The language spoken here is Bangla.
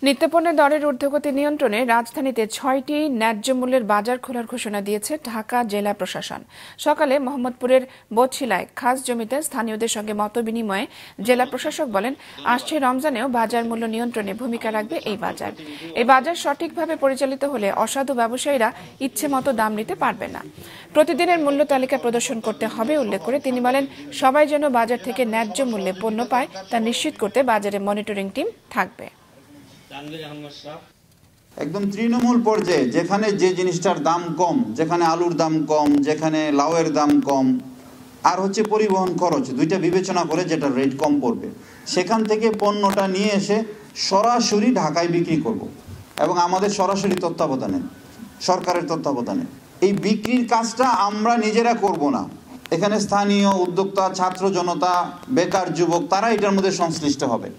নিত্যপণ্যের দরের ঊর্ধ্বগতি নিয়ন্ত্রণে রাজধানীতে ৬টি ন্যায্য মূল্যের বাজার খোলার ঘোষণা দিয়েছে ঢাকা জেলা প্রশাসন। সকালে মোহাম্মদপুরের বছিলায় খাস জমিতে স্থানীয়দের সঙ্গে মতবিনিময়ে জেলা প্রশাসক বলেন, আসছে রমজানেও বাজার মূল্য নিয়ন্ত্রণে ভূমিকা রাখবে এই বাজার। এই বাজার সঠিকভাবে পরিচালিত হলে অসাধু ব্যবসায়ীরা ইচ্ছে মতো দাম নিতে পারবে না। প্রতিদিনের মূল্য তালিকা প্রদর্শন করতে হবে উল্লেখ করে তিনি বলেন, সবাই যেন বাজার থেকে ন্যায্য মূল্যে পণ্য পায় তা নিশ্চিত করতে বাজারে মনিটরিং টিম থাকবে। একদম তৃণমূল পর্যায়ে যেখানে যে জিনিসটার দাম কম, যেখানে আলুর দাম কম, যেখানে লাউয়ের দাম কম, আর হচ্ছে পরিবহন খরচ, দুইটা বিবেচনা করে যেটা রেট কম পড়বে সেখান থেকে পণ্যটা নিয়ে এসে সরাসরি ঢাকায় বিক্রি করব এবং আমাদের সরাসরি তত্ত্বাবধানে, সরকারের তত্ত্বাবধানে। এই বিক্রির কাজটা আমরা নিজেরা করব না, এখানে স্থানীয় উদ্যোক্তা, ছাত্র জনতা, বেকার যুবক তারা এটার মধ্যে সংশ্লিষ্ট হবে।